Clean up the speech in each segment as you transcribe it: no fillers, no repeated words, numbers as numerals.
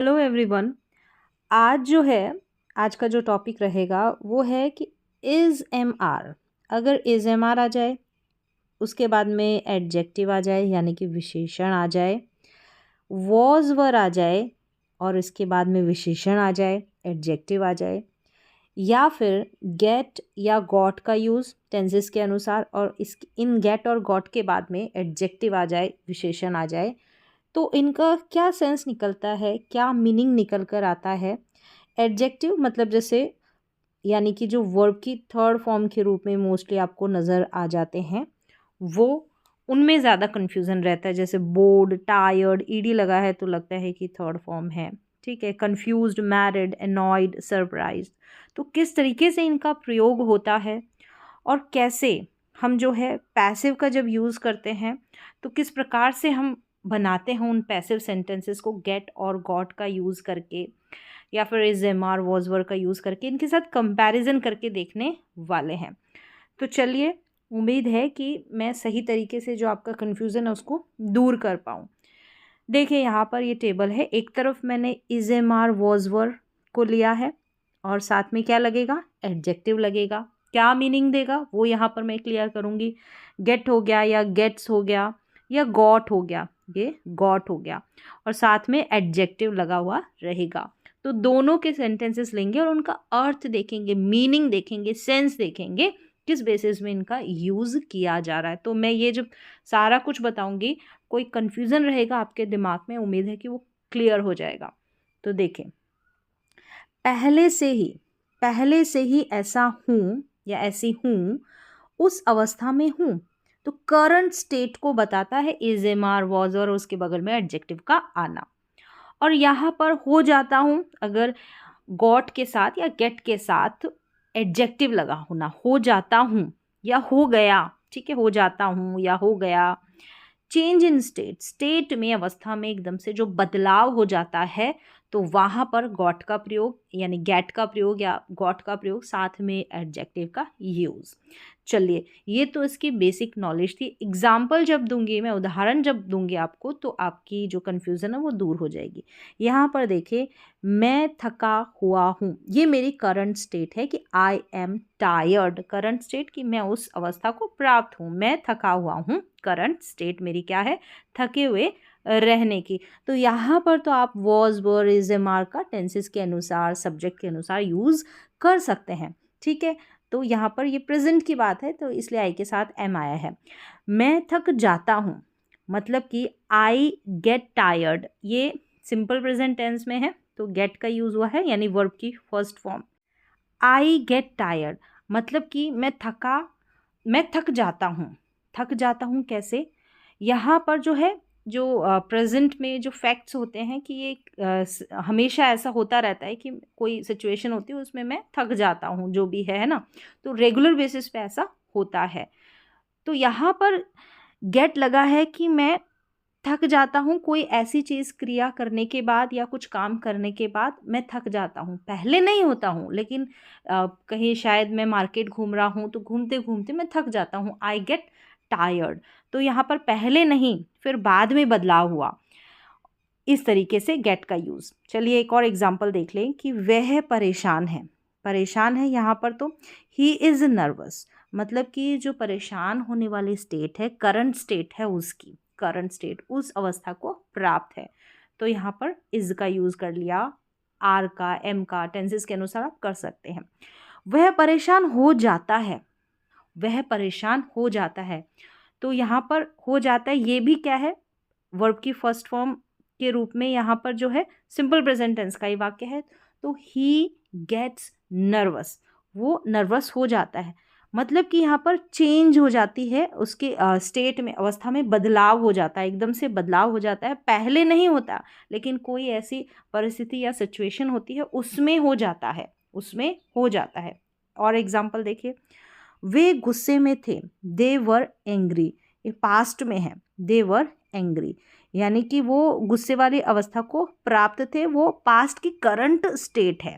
Hello everyone. आज जो है आज का जो टॉपिक रहेगा वो है कि इज़ एम आर। अगर इज़ एम आर आ जाए, उसके बाद में एडजेक्टिव आ जाए यानी कि विशेषण आ जाए, वॉज वर आ जाए और इसके बाद में विशेषण आ जाए, एडजेक्टिव आ जाए, या फिर गेट या गॉट का यूज़ टेंसेस के अनुसार और इस इन गेट और गॉट के बाद में एडजेक्टिव आ जाए, विशेषण आ जाए, तो इनका क्या सेंस निकलता है, क्या मीनिंग निकल कर आता है। एडजेक्टिव मतलब जैसे यानी कि जो वर्ब की थर्ड फॉर्म के रूप में मोस्टली आपको नज़र आ जाते हैं, वो उनमें ज़्यादा कन्फ्यूज़न रहता है। जैसे बोर्ड, टायर्ड, ईडी लगा है तो लगता है कि थर्ड फॉर्म है। ठीक है, कन्फ्यूज्ड, मैरिड, एनॉयड, सरप्राइज्ड। तो किस तरीके से इनका प्रयोग होता है और कैसे हम जो है पैसिव का जब यूज़ करते हैं तो किस प्रकार से हम बनाते हैं उन पैसिव सेंटेंसेस को गेट और गॉट का यूज़ करके, या फिर is am are was were का यूज़ करके इनके साथ कंपैरिजन करके देखने वाले हैं। तो चलिए, उम्मीद है कि मैं सही तरीके से जो आपका कन्फ्यूज़न है उसको दूर कर पाऊँ। देखिए, यहाँ पर ये टेबल है, एक तरफ मैंने is am are was were को लिया है और साथ में क्या लगेगा, एडजेक्टिव लगेगा। क्या मीनिंग देगा वो यहाँ पर मैं क्लियर करूँगी। गेट हो गया या गेट्स हो गया या गॉट हो गया, ये गॉट हो गया और साथ में एडजेक्टिव लगा हुआ रहेगा। तो दोनों के सेंटेंसेस लेंगे और उनका अर्थ देखेंगे, मीनिंग देखेंगे, सेंस देखेंगे, किस बेसिस में इनका यूज़ किया जा रहा है। तो मैं ये जब सारा कुछ बताऊंगी, कोई कन्फ्यूज़न रहेगा आपके दिमाग में, उम्मीद है कि वो क्लियर हो जाएगा। तो देखें, पहले से ही ऐसा हूँ या ऐसी हूँ, उस अवस्था में हूँ। तो करंट स्टेट को बताता है इज एम आर वॉज और उसके बगल में एडजेक्टिव का आना। और यहाँ पर हो जाता हूँ, अगर गॉट के साथ या गेट के साथ एडजेक्टिव लगा होना, हो जाता हूँ या हो गया। ठीक है, हो जाता हूँ या हो गया। चेंज इन स्टेट, स्टेट में, अवस्था में एकदम से जो बदलाव हो जाता है, तो वहाँ पर गॉट का प्रयोग यानी गेट का प्रयोग या गॉट का प्रयोग, साथ में एडजेक्टिव का यूज़। चलिए, ये तो इसकी बेसिक नॉलेज थी। एग्जाम्पल जब दूंगी मैं, उदाहरण जब दूंगी आपको, तो आपकी जो कन्फ्यूज़न है वो दूर हो जाएगी। यहाँ पर देखिए, मैं थका हुआ हूँ, ये मेरी करंट स्टेट है कि I am tired. Current state कि मैं उस अवस्था को प्राप्त हूँ, मैं थका हुआ हूँ। करंट स्टेट मेरी क्या है, थके हुए रहने की। तो यहाँ पर तो आप was were is am are का टेंसेस के अनुसार, सब्जेक्ट के अनुसार यूज़ कर सकते हैं। ठीक है, तो यहाँ पर ये प्रेजेंट की बात है तो इसलिए आई के साथ एम आया है। मैं थक जाता हूँ मतलब कि आई गेट टायर्ड, ये सिंपल प्रेजेंट टेंस में है तो गेट का यूज़ हुआ है यानी वर्ब की first form. I get tired मतलब कि मैं थक जाता हूँ। थक जाता हूँ कैसे, यहाँ पर जो है, जो प्रेजेंट में जो फैक्ट्स होते हैं कि ये हमेशा ऐसा होता रहता है कि कोई सिचुएशन होती है उसमें मैं थक जाता हूँ, जो भी है ना, तो रेगुलर बेसिस पे ऐसा होता है। तो यहाँ पर गेट लगा है कि मैं थक जाता हूँ, कोई ऐसी चीज़ क्रिया करने के बाद या कुछ काम करने के बाद मैं थक जाता हूँ। पहले नहीं होता हूँ, लेकिन कहीं शायद मैं मार्केट घूम रहा हूँ तो घूमते घूमते मैं थक जाता हूँ, आई गेट टायर्ड। तो यहाँ पर पहले नहीं, फिर बाद में बदलाव हुआ, इस तरीके से गेट का यूज़। चलिए एक और एग्जांपल देख लें कि वह परेशान है। परेशान है यहाँ पर तो ही इज़ नर्वस, मतलब कि जो परेशान होने वाली स्टेट है, करंट स्टेट है उसकी, करंट स्टेट उस अवस्था को प्राप्त है। तो यहाँ पर इज़ का यूज़ कर लिया, आर का, एम का, टेंसेस के अनुसार आप कर सकते हैं। वह परेशान हो जाता है, वह परेशान हो जाता है, तो यहाँ पर हो जाता है ये भी क्या है, वर्ब की फर्स्ट फॉर्म के रूप में यहाँ पर जो है सिंपल प्रेजेंट टेंस का ही वाक्य है। तो ही गेट्स नर्वस, वो नर्वस हो जाता है, मतलब कि यहाँ पर चेंज हो जाती है उसके स्टेट में, अवस्था में बदलाव हो जाता है, एकदम से बदलाव हो जाता है। पहले नहीं होता, लेकिन कोई ऐसी परिस्थिति या सिचुएशन होती है उसमें हो जाता है, उसमें हो जाता है। और एग्जाम्पल देखिए, वे गुस्से में थे, दे वर एंग्री, ये पास्ट में है, दे वर एंग्री, यानी कि वो गुस्से वाली अवस्था को प्राप्त थे, वो पास्ट की करंट स्टेट है।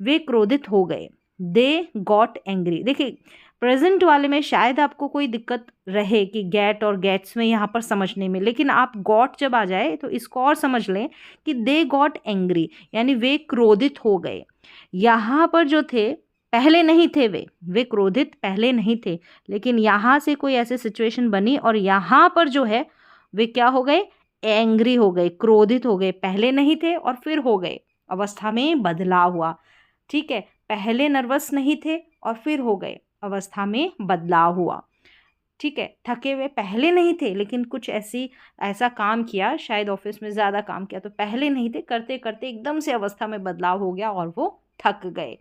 वे क्रोधित हो गए, दे गॉट एंग्री। देखिए, प्रेजेंट वाले में शायद आपको कोई दिक्कत रहे कि गेट और गेट्स में यहाँ पर समझने में, लेकिन आप गॉट जब आ जाए तो इसको और समझ लें कि दे गॉट एंग्री, यानी वे क्रोधित हो गए। यहाँ पर जो थे पहले नहीं थे, वे क्रोधित पहले नहीं थे, लेकिन यहाँ से कोई ऐसी सिचुएशन बनी और यहाँ पर जो है वे क्या हो गए, एंग्री हो गए, क्रोधित हो गए। पहले नहीं थे और फिर हो गए, अवस्था में बदलाव हुआ। ठीक है, पहले नर्वस नहीं थे और फिर हो गए, अवस्था में बदलाव हुआ। ठीक है, थके हुए पहले नहीं थे, लेकिन कुछ ऐसा काम किया, शायद ऑफिस में ज़्यादा काम किया, तो पहले नहीं थे, करते करते एकदम से अवस्था में बदलाव हो गया और वो थक गए।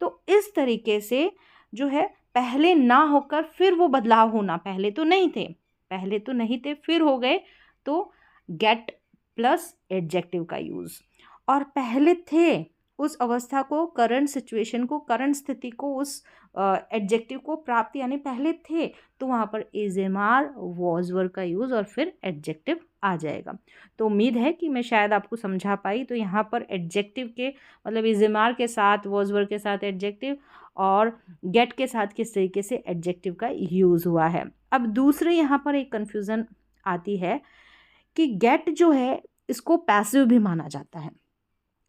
तो इस तरीके से जो है पहले ना होकर फिर वो बदलाव होना, पहले तो नहीं थे फिर हो गए, तो गेट प्लस एडजेक्टिव का यूज़। और पहले थे, उस अवस्था को, करंट सिचुएशन को, करंट स्थिति को, उस एडजेक्टिव को प्राप्त, यानी पहले थे, तो वहाँ पर is am are was were का यूज़ और फिर एडजेक्टिव आ जाएगा। तो उम्मीद है कि मैं शायद आपको समझा पाई। तो यहाँ पर एडजेक्टिव के मतलब इज एम आर के साथ, वॉज वर के साथ एडजेक्टिव और गेट के साथ किस तरीके से एडजेक्टिव का यूज़ हुआ है। अब दूसरे यहाँ पर एक कन्फ्यूज़न आती है कि गेट जो है इसको पैसिव भी माना जाता है।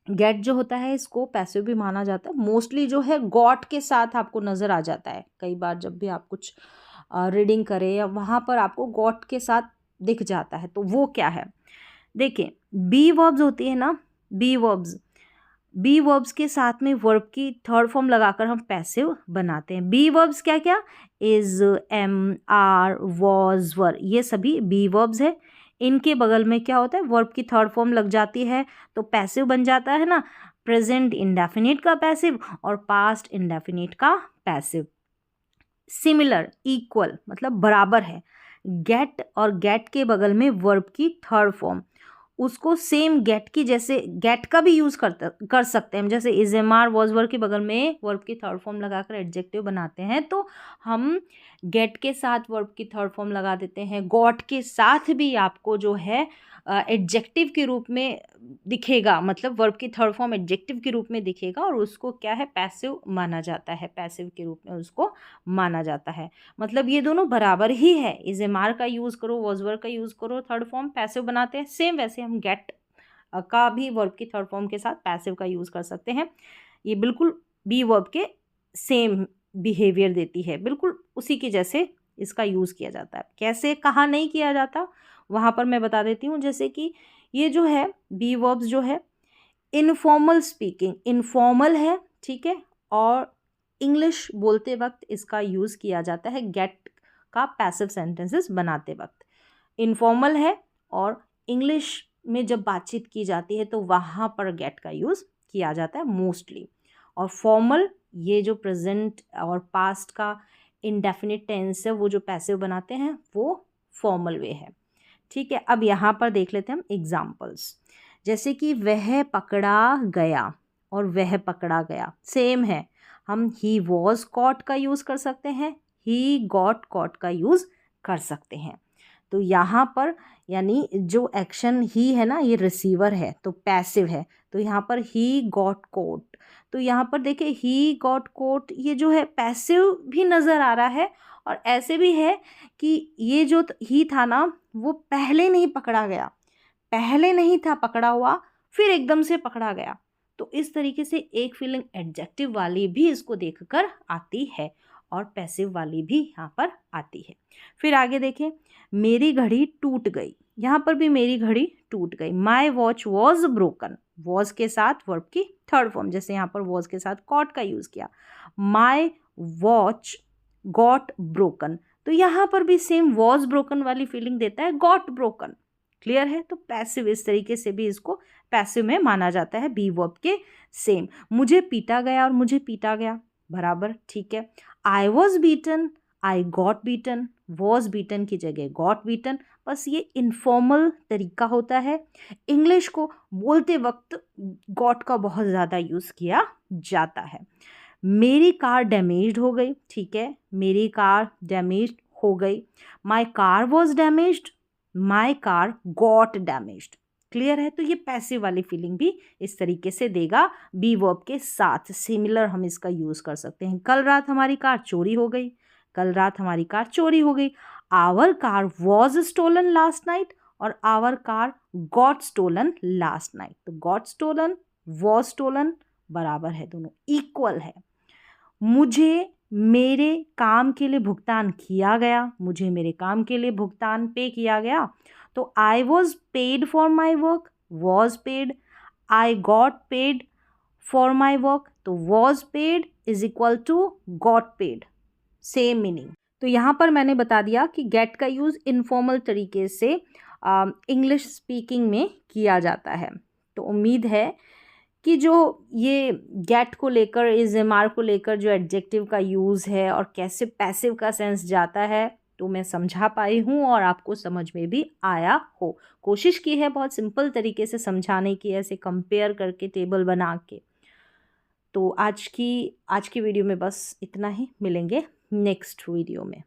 गेट जो होता है इसको पैसिव भी माना जाता है। मोस्टली जो है गॉट के साथ आपको नज़र आ जाता है, कई बार जब भी आप कुछ रीडिंग करें या वहाँ पर आपको गॉट के साथ दिख जाता है। तो वो क्या है, देखिए बी वर्ब्स होती है ना, बी वर्ब्स के साथ में वर्ब की थर्ड फॉर्म लगाकर हम पैसिव बनाते हैं। बी वर्ब्स क्या क्या, इज, एम, आर, वॉज, वर, ये सभी बी वर्ब्स है। इनके बगल में क्या होता है, वर्ब की थर्ड फॉर्म लग जाती है तो पैसिव बन जाता है ना, प्रेजेंट इंडेफिनिट का पैसिव और पास्ट इंडेफिनिट का पैसिव। सिमिलर, इक्वल मतलब बराबर है। गेट और गेट के बगल में वर्ब की थर्ड फॉर्म, उसको सेम गेट की जैसे गेट का भी यूज़ कर सकते हैं हम। जैसे is am are was were के बगल में वर्ब की थर्ड फॉर्म लगाकर एडजेक्टिव बनाते हैं, तो हम गेट के साथ वर्ब की थर्ड फॉर्म लगा देते हैं। गॉट के साथ भी आपको जो है एडजेक्टिव के रूप में दिखेगा, मतलब वर्ब की थर्ड फॉर्म एडजेक्टिव के रूप में दिखेगा और उसको क्या है, पैसिव माना जाता है, पैसिव के रूप में उसको माना जाता है। मतलब ये दोनों बराबर ही है। इज एम आर का यूज़ करो, वॉज वर का यूज़ करो, थर्ड फॉर्म पैसिव बनाते हैं। सेम वैसे हम गेट का भी वर्ब की थर्ड फॉर्म के साथ पैसिव का यूज़ कर सकते हैं। ये बिल्कुल बी वर्ब के सेम बिहेवियर देती है, बिल्कुल उसी के जैसे इसका यूज़ किया जाता है। कैसे, कहाँ नहीं किया जाता, वहाँ पर मैं बता देती हूँ। जैसे कि ये जो है बी वर्ब्स जो है इनफॉर्मल स्पीकिंग, इनफॉर्मल है, ठीक है, और इंग्लिश बोलते वक्त इसका यूज़ किया जाता है गेट का पैसिव सेंटेंसेस बनाते वक्त। इनफॉर्मल है और इंग्लिश में जब बातचीत की जाती है तो वहाँ पर गेट का यूज़ किया जाता है मोस्टली। और फॉर्मल, ये जो प्रेजेंट और पास्ट का इंडेफिनिट टेंस है वो जो पैसिव बनाते हैं वो फॉर्मल वे है। ठीक है, अब यहाँ पर देख लेते हैं हम एग्जाम्पल्स। जैसे कि वह पकड़ा गया और वह पकड़ा गया सेम है, हम ही वॉज कॉट का यूज़ कर सकते हैं, ही गॉट कॉट का यूज़ कर सकते हैं। तो यहाँ पर यानी जो एक्शन ही है ना, ये रिसीवर है तो पैसिव है, तो यहाँ पर ही गॉट कोट, तो यहाँ पर देखिए ही गॉट कोट, ये जो है पैसिव भी नज़र आ रहा है और ऐसे भी है कि ये जो ही था ना वो पहले नहीं पकड़ा गया, पहले नहीं था पकड़ा हुआ, फिर एकदम से पकड़ा गया। तो इस तरीके से एक फीलिंग एडजेक्टिव वाली भी इसको देखकर आती है और पैसिव वाली भी यहाँ पर आती है। फिर आगे देखें, मेरी घड़ी टूट गई, यहाँ पर भी मेरी घड़ी टूट गई। My watch was broken, was के साथ वर्ब की थर्ड फॉर्म, जैसे यहाँ पर वॉज के साथ कॉट का यूज़ किया। माई वॉच गॉट ब्रोकन, तो यहाँ पर भी सेम वॉज ब्रोकन वाली फीलिंग देता है, गॉट ब्रोकन। क्लियर है, तो पैसिव इस तरीके से भी इसको पैसिव में माना जाता है बी वर्ब के सेम। मुझे पीटा गया और मुझे पीटा गया बराबर, ठीक है। I was beaten, I got beaten, was beaten की जगह गॉट बीटन, बस ये इनफॉर्मल तरीका होता है। इंग्लिश को बोलते वक्त गॉट का बहुत ज़्यादा यूज़ किया जाता है। मेरी कार डैमेज्ड हो गई, ठीक है, मेरी कार डैमेज्ड हो गई। My car was damaged, my car got damaged. Clear है, तो ये पैसिव वाली फीलिंग भी इस तरीके से देगा बी वर्ब के साथ। सिमिलर हम इसका यूज़ कर सकते हैं। कल रात हमारी कार चोरी हो गई, कल रात हमारी कार चोरी हो गई। Our car was stolen last night और our car got stolen last night. तो गॉट स्टोलन, वॉज स्टोलन बराबर है, दोनों इक्वल है। मुझे मेरे काम के लिए भुगतान किया गया, मुझे मेरे काम के लिए भुगतान पे किया गया। तो I was paid for my work, was paid. I got paid for my work, तो was paid is equal to got paid, same meaning. तो यहाँ पर मैंने बता दिया कि गेट का यूज़ इनफॉर्मल तरीके से इंग्लिश स्पीकिंग में किया जाता है। तो उम्मीद है कि जो ये गेट को लेकर, इज एम आर को लेकर जो एडजेक्टिव का यूज़ है और कैसे पैसिव का सेंस जाता है, तो मैं समझा पाई हूँ और आपको समझ में भी आया हो। कोशिश की है बहुत सिंपल तरीके से समझाने की, ऐसे कंपेयर करके टेबल बना के। तो आज की वीडियो में बस इतना ही, मिलेंगे नेक्स्ट वीडियो में।